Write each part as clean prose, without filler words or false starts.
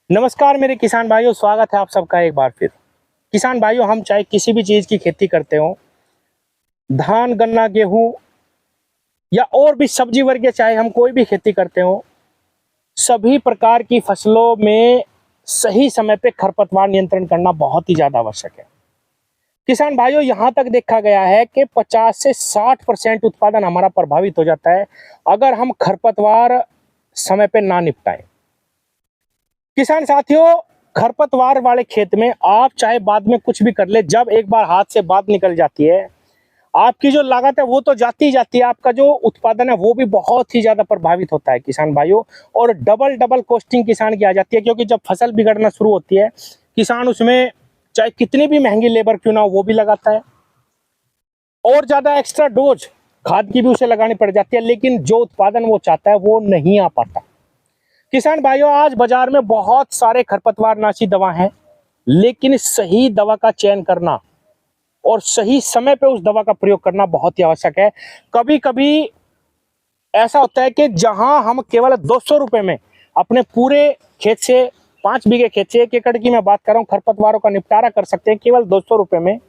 नमस्कार मेरे किसान भाइयों, स्वागत है आप सबका एक बार फिर। किसान भाइयों, हम चाहे किसी भी चीज़ की खेती करते हो, धान, गन्ना, गेहूँ या और भी सब्जी वर्गीय, चाहे हम कोई भी खेती करते हो, सभी प्रकार की फसलों में सही समय पे खरपतवार नियंत्रण करना बहुत ही ज़्यादा आवश्यक है। किसान भाइयों, यहाँ तक देखा गया है कि 50 से 60% उत्पादन हमारा प्रभावित हो जाता है, अगर हम खरपतवार समय पे ना निपटाएँ। किसान साथियों, खरपतवार वाले खेत में आप चाहे बाद में कुछ भी कर ले, जब एक बार हाथ से बात निकल जाती है, आपकी जो लागत है वो तो जाती ही जाती है, आपका जो उत्पादन है वो भी बहुत ही ज़्यादा प्रभावित होता है किसान भाइयों। और डबल कॉस्टिंग किसान की आ जाती है, क्योंकि जब फसल बिगड़ना शुरू होती है, किसान उसमें चाहे कितनी भी महंगी लेबर क्यों ना हो वो भी लगाता है, और ज़्यादा एक्स्ट्रा डोज खाद की भी उसे लगानी पड़ जाती है, लेकिन जो उत्पादन वो चाहता है वो नहीं आ पाता। किसान भाइयों, आज बाजार में बहुत सारे खरपतवारनाशी दवा हैं, लेकिन सही दवा का चयन करना और सही समय पे उस दवा का प्रयोग करना बहुत ही आवश्यक है। कभी कभी ऐसा होता है कि जहां हम केवल 200 रुपए में अपने पूरे खेत से, 5 बीघे खेत से, 1 एकड़ की मैं बात कर रहा हूं, खरपतवारों का निपटारा कर सकते हैं केवल 200 रुपए में,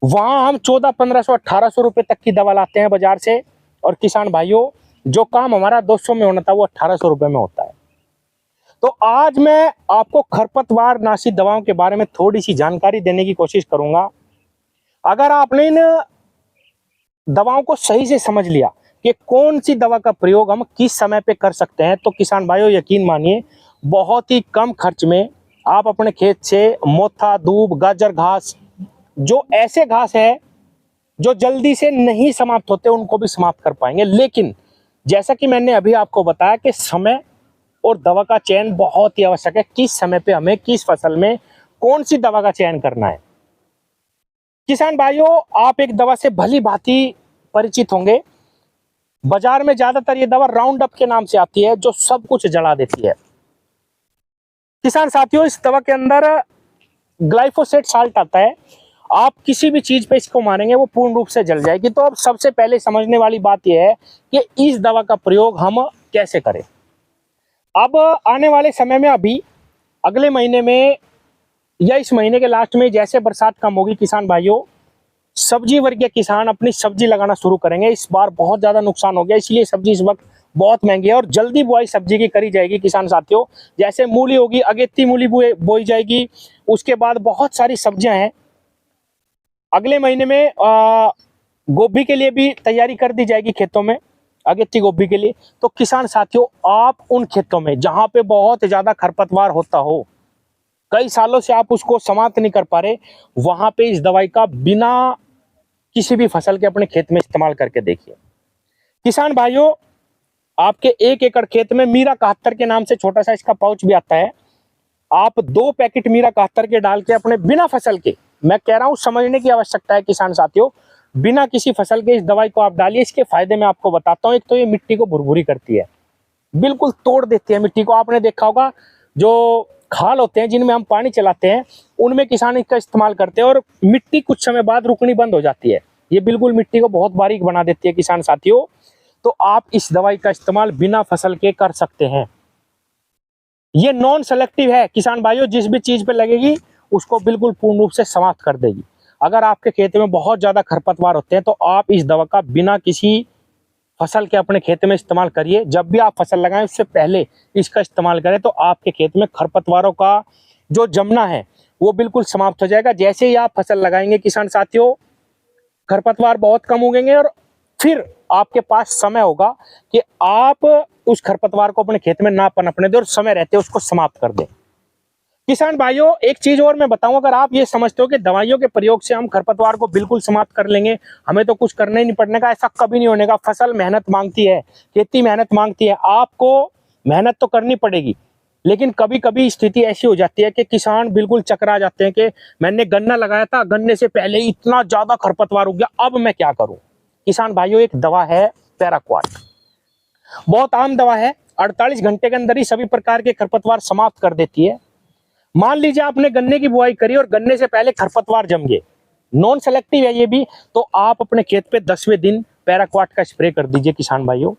वहां हम 1400, 1500, 1800 रुपए तक की दवा लाते हैं बाजार से। और किसान भाइयों, जो काम हमारा 200 में होना था वो 1800 रुपए में होता है। तो आज मैं आपको खरपतवार नाशी दवाओं के बारे में थोड़ी सी जानकारी देने की कोशिश करूंगा। अगर आपने इन दवाओं को सही से समझ लिया कि कौन सी दवा का प्रयोग हम किस समय पे कर सकते हैं, तो किसान भाइयों यकीन मानिए, बहुत ही कम खर्च में आप अपने खेत से मोथा, दूब, गाजर घास, जो ऐसे घास है जो जल्दी से नहीं समाप्त होते, उनको भी समाप्त कर पाएंगे। लेकिन जैसा कि मैंने अभी आपको बताया कि समय और दवा का चयन बहुत ही आवश्यक है। किस समय पे हमें किस फसल में कौन सी दवा का चयन करना है। किसान भाइयों, आप एक दवा से भली भांति परिचित होंगे। बाजार में ज्यादातर ये दवा राउंड अप के नाम से आती है, जो सब कुछ जला देती है। किसान साथियों, इस दवा के अंदर ग्लाइफोसेट साल्ट आता है। आप किसी भी चीज पे इसको मारेंगे वो पूर्ण रूप से जल जाएगी। तो अब सबसे पहले समझने वाली बात यह है कि इस दवा का प्रयोग हम कैसे करें। अब आने वाले समय में, अभी अगले महीने में या इस महीने के लास्ट में, जैसे बरसात कम होगी, किसान भाइयों, सब्जी वर्गीय किसान अपनी सब्जी लगाना शुरू करेंगे। इस बार बहुत ज्यादा नुकसान हो गया, इसलिए सब्जी इस वक्त बहुत महंगी है और जल्दी बुआई सब्जी की करी जाएगी। किसान साथियों, जैसे मूली होगी, अगेती मूली बोई जाएगी। उसके बाद बहुत सारी सब्जियां हैं। अगले महीने में गोभी के लिए भी तैयारी कर दी जाएगी खेतों में, अगेती गोभी के लिए। तो किसान साथियों, आप उन खेतों में जहां पे बहुत ज्यादा खरपतवार होता हो, कई सालों से आप उसको समाप्त नहीं कर पा रहे, वहां पे इस दवाई का बिना किसी भी फसल के अपने खेत में इस्तेमाल करके देखिए। किसान भाइयों, आपके 1 एकड़ खेत में मीरा 71 के नाम से छोटा सा इसका पाउच भी आता है। आप 2 पैकेट मीरा 71 के डाल के अपने बिना फसल के, मैं कह रहा हूं, समझने की आवश्यकता है किसान साथियों, बिना किसी फसल के इस दवाई को आप डालिए। इसके फायदे मैं आपको बताता हूं। एक तो ये मिट्टी को भुरभुरी करती है, बिल्कुल तोड़ देती है मिट्टी को। आपने देखा होगा, जो खाल होते हैं जिनमें हम पानी चलाते हैं, उनमें किसान इसका इस्तेमाल करते हैं और मिट्टी कुछ समय बाद रुकनी बंद हो जाती है। ये बिल्कुल मिट्टी को बहुत बारीक बना देती है किसान साथियों। तो आप इस दवाई का इस्तेमाल बिना फसल के कर सकते हैं। ये नॉन सेलेक्टिव है किसान भाइयों, जिस भी चीज पे लगेगी उसको बिल्कुल पूर्ण रूप से समाप्त कर देगी। अगर आपके खेत में बहुत ज्यादा खरपतवार होते हैं तो आप इस दवा का बिना किसी फसल के अपने खेत में इस्तेमाल करिए। जब भी आप फसल लगाएं उससे पहले इसका इस्तेमाल करें, तो आपके खेत में खरपतवारों का जो जमना है वो बिल्कुल समाप्त हो जाएगा। जैसे ही आप फसल लगाएंगे किसान साथियों, खरपतवार बहुत कम उगेंगे और फिर आपके पास समय होगा कि आप उस खरपतवार को अपने खेत में ना पनपने दें और समय रहते उसको समाप्त कर दें। किसान भाइयों, एक चीज और मैं बताऊं, अगर आप ये समझते हो कि दवाइयों के प्रयोग से हम खरपतवार को बिल्कुल समाप्त कर लेंगे, हमें तो कुछ करना ही नहीं पड़ने का, ऐसा कभी नहीं होने का। फसल मेहनत मांगती है, खेती मेहनत मांगती है, आपको मेहनत तो करनी पड़ेगी। लेकिन कभी कभी स्थिति ऐसी हो जाती है कि किसान बिल्कुल चकरा जाते हैं कि मैंने गन्ना लगाया था, गन्ने से पहले इतना ज्यादा खरपतवार हो गया, अब मैं क्या करूं। किसान भाइयों, एक दवा है पैराक्वाट, बहुत आम दवा है, 48 घंटे के अंदर ही सभी प्रकार के खरपतवार समाप्त कर देती है। मान लीजिए आपने गन्ने की बुआई करी और गन्ने से पहले खरपतवार जम गए, नॉन सेलेक्टिव है ये भी, तो आप अपने खेत पे 10वें दिन पैराक्वाट का स्प्रे कर दीजिए किसान भाइयों।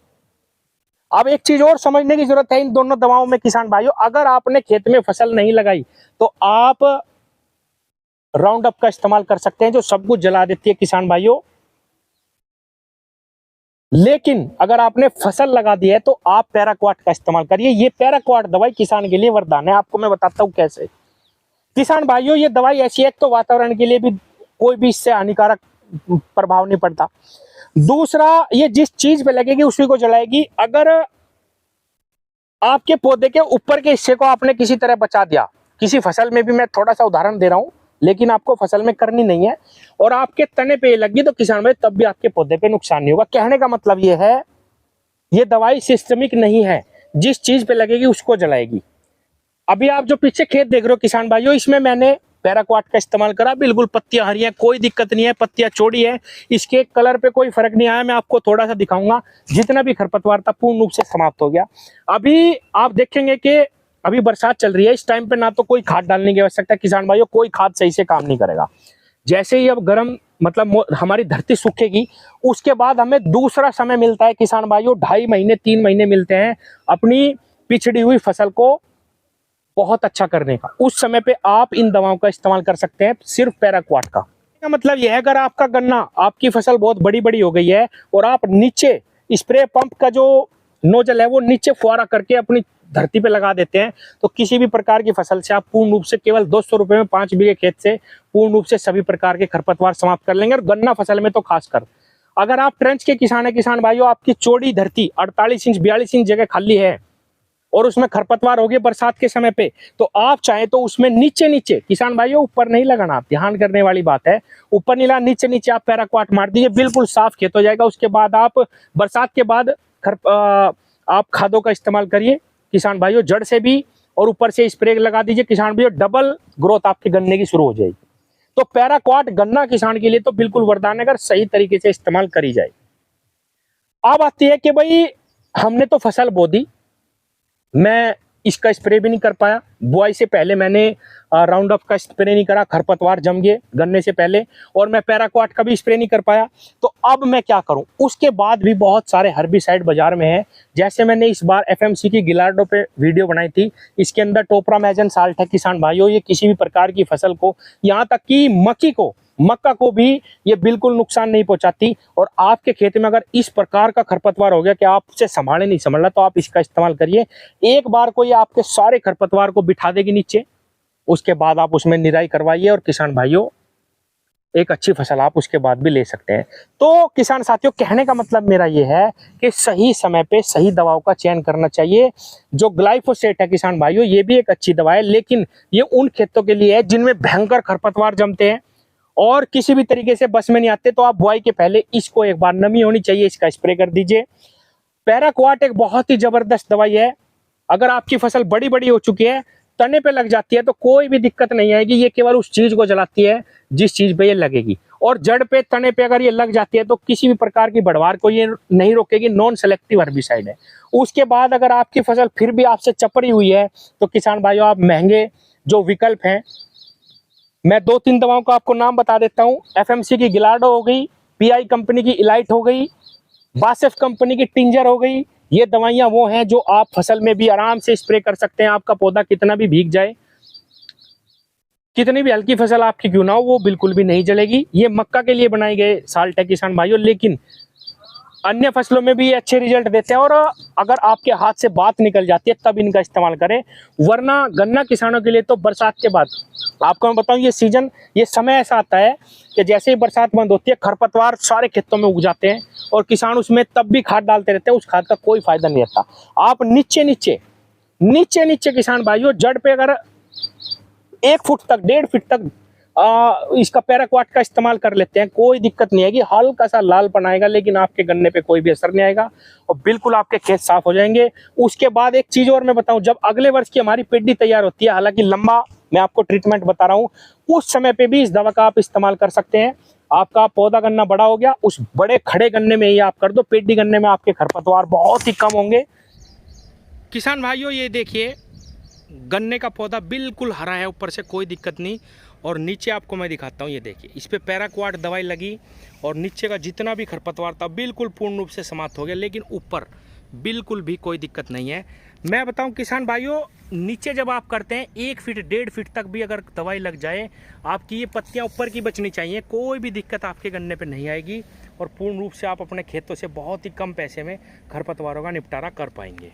अब एक चीज और समझने की जरूरत है इन दोनों दवाओं में किसान भाइयों, अगर आपने खेत में फसल नहीं लगाई तो आप राउंड अप का इस्तेमाल कर सकते हैं जो सब कुछ जला देती है किसान भाइयों। लेकिन अगर आपने फसल लगा दी है तो आप पैराक्वाट का इस्तेमाल करिए। ये पैराक्वाट दवाई किसान के लिए वरदान है। आपको मैं बताता हूं कैसे। किसान भाइयों ये दवाई ऐसी है, तो वातावरण के लिए भी कोई भी इससे हानिकारक प्रभाव नहीं पड़ता। दूसरा, ये जिस चीज पे लगेगी उसी को जलाएगी। अगर आपके पौधे के ऊपर के हिस्से को आपने किसी तरह बचा दिया, किसी फसल में भी, मैं थोड़ा सा उदाहरण दे रहा हूं लेकिन आपको फसल में करनी नहीं है, और आपके तने पे लगी तो किसान भाई तब भी आपके पौधे पे नुकसान नहीं होगा। कहने का मतलब ये है, ये दवाई सिस्टमिक नहीं है, जिस चीज पे लगेगी उसको जलाएगी। अभी आप जो पीछे खेत देख रहे हो किसान भाइयों, इसमें मैंने पैराक्वाट का इस्तेमाल करा। बिल्कुल पत्तियां हरी हैं, कोई दिक्कत नहीं है, पत्तियां चौड़ी है, इसके कलर पे कोई फर्क नहीं आया। मैं आपको थोड़ा सा दिखाऊंगा। जितना भी खरपतवार था पूर्ण रूप से समाप्त हो गया। अभी आप देखेंगे कि अभी बरसात चल रही है, इस टाइम पे ना तो कोई खाद डालने की आवश्यकता है किसान भाइयों, कोई खाद सही से काम नहीं करेगा। जैसे ही अब गर्म मतलब हमारी धरती सूखेगी, उसके बाद हमें दूसरा समय मिलता है किसान भाइयों, 2.5 महीने 3 महीने मिलते हैं अपनी पिछड़ी हुई फसल को बहुत अच्छा करने का। उस समय पे आप इन दवाओं का इस्तेमाल कर सकते हैं, सिर्फ पैराक्वाट का मतलब यह है, अगर आपका गन्ना, आपकी फसल बहुत बड़ी बड़ी हो गई है और आप नीचे स्प्रे पंप का जो नोजल है वो नीचे फुहारा करके अपनी धरती पे लगा देते हैं, तो किसी भी प्रकार की फसल से आप पूर्ण रूप से केवल 200 रुपए में 5 बीघे खेत से पूर्ण रूप से सभी प्रकार के खरपतवार समाप्त कर लेंगे। और गन्ना फसल में तो खासकर, अगर आप ट्रेंच के किसान है किसान भाइयों, आपकी चौड़ी धरती 48 इंच 42 इंच जगह खाली है और उसमें खरपतवार हो गए बरसात के समय पे, तो आप चाहे तो उसमें नीचे नीचे, किसान भाइयों ऊपर नहीं लगाना, ध्यान करने वाली बात है, ऊपर नहीं लगाना, नीचे नीचे आप पैराक्वाट मार दीजिए, बिल्कुल साफ खेत हो जाएगा। उसके बाद आप बरसात के बाद आप खादों का इस्तेमाल करिए किसान भाइयों, जड़ से भी, और ऊपर से स्प्रे लगा दीजिए किसान भाइयों, डबल ग्रोथ आपके गन्ने की शुरू हो जाएगी। तो पैराक्वाट गन्ना किसान के लिए तो बिल्कुल वरदान है, अगर सही तरीके से इस्तेमाल करी जाए। अब आती है कि भाई हमने तो फसल बो दी, मैं इसका स्प्रे भी नहीं कर पाया, बुआई से पहले मैंने राउंड अप का स्प्रे नहीं करा, खरपतवार जम गए गन्ने से पहले, और मैं पैराक्वाट का भी स्प्रे नहीं कर पाया, तो अब मैं क्या करूं? उसके बाद भी बहुत सारे हर्बिसाइड बाजार में हैं, जैसे मैंने इस बार एफएमसी की गिलार्डो पे वीडियो बनाई थी, इसके अंदर टोपरामेजन साल्ट है किसान भाइयों। ये किसी भी प्रकार की फसल को, यहाँ तक कि मक्का को भी ये बिल्कुल नुकसान नहीं पहुंचाती। और आपके खेत में अगर इस प्रकार का खरपतवार हो गया कि आप उसे संभाले नहीं संभालना, तो आप इसका इस्तेमाल करिए। एक बार को ये आपके सारे खरपतवार को बिठा देगी नीचे, उसके बाद आप उसमें निराई करवाइए और किसान भाइयों एक अच्छी फसल आप उसके बाद भी ले सकते हैं। तो किसान साथियों, कहने का मतलब मेरा ये है कि सही समय पे सही दवाओं का चयन करना चाहिए। जो ग्लाइफोसेट है किसान भाइयों, ये भी एक अच्छी दवा है, लेकिन ये उन खेतों के लिए है जिनमें भयंकर खरपतवार जमते हैं और किसी भी तरीके से बस में नहीं आते, तो आप बुआई के पहले इसको एक बार, नमी होनी चाहिए, इसका स्प्रे कर दीजिए। पैराक्वाट एक बहुत ही जबरदस्त दवाई है। अगर आपकी फसल बड़ी बड़ी हो चुकी है, तने पे लग जाती है, तो कोई भी दिक्कत नहीं आएगी, ये केवल उस चीज को जलाती है जिस चीज पे ये लगेगी। और जड़ पे, तने पे अगर ये लग जाती है तो किसी भी प्रकार की बढ़वार को ये नहीं रोकेगी, नॉन सेलेक्टिव हर्बिसाइड है। उसके बाद अगर आपकी फसल फिर भी आपसे चपड़ी हुई है, तो किसान भाइयों आप महंगे जो विकल्प हैं, मैं 2-3 दवाओं का आपको नाम बता देता हूं। एफएमसी की गिलार्डो हो गई, पीआई कंपनी की इलाइट हो गई, बासेफ कंपनी की टिंजर हो गई। ये दवाइयां वो हैं जो आप फसल में भी आराम से स्प्रे कर सकते हैं। आपका पौधा कितना भी भीग जाए, कितनी भी हल्की फसल आपकी क्यों ना हो, वो बिल्कुल भी नहीं जलेगी। ये मक्का के लिए बनाए गए साल्ट है किसान भाइयों, लेकिन अन्य फसलों में भी ये अच्छे रिजल्ट देते हैं। और अगर आपके हाथ से बात निकल जाती है तब इनका इस्तेमाल करें, वरना गन्ना किसानों के लिए तो बरसात के बाद, आपको मैं बताऊं, ये सीजन, ये समय ऐसा आता है कि जैसे ही बरसात बंद होती है, खरपतवार सारे खेतों में उग जाते हैं और किसान उसमें तब भी खाद डालते रहते हैं, उस खाद का कोई फायदा नहीं रहता। आप नीचे नीचे किसान भाइयों, जड़ पे अगर 1 फुट तक, 1.5 फीट तक इसका पैराक्वाट का इस्तेमाल कर लेते हैं, कोई दिक्कत नहीं आएगी। हल्का सा लालपन आएगा, लेकिन आपके गन्ने पे कोई भी असर नहीं आएगा और बिल्कुल आपके खेत साफ हो जाएंगे। उसके बाद एक चीज और मैं बताऊं, जब अगले वर्ष की हमारी पेडी तैयार होती है, हालांकि लंबा मैं आपको ट्रीटमेंट बता रहा हूं, उस समय पे भी इस दवा का आप इस्तेमाल कर सकते हैं। आपका पौधा गन्ना बड़ा हो गया, उस बड़े खड़े गन्ने में ही आप कर दो, पेडी गन्ने में आपके खरपतवार बहुत ही कम होंगे। किसान भाइयों, ये देखिए, गन्ने का पौधा बिल्कुल हरा है, ऊपर से कोई दिक्कत नहीं। और नीचे आपको मैं दिखाता हूँ, ये देखिए, इस पे पैराक्वाट दवाई लगी और नीचे का जितना भी खरपतवार था बिल्कुल पूर्ण रूप से समाप्त हो गया। लेकिन ऊपर बिल्कुल भी कोई दिक्कत नहीं है। मैं बताऊं किसान भाइयों, नीचे जब आप करते हैं 1 फीट 1.5 फीट तक भी अगर दवाई लग जाए, आपकी ये पत्तियां ऊपर की बचनी चाहिए, कोई भी दिक्कत आपके गन्ने पे नहीं आएगी और पूर्ण रूप से आप अपने खेतों से बहुत ही कम पैसे में खरपतवारों का निपटारा कर पाएंगे।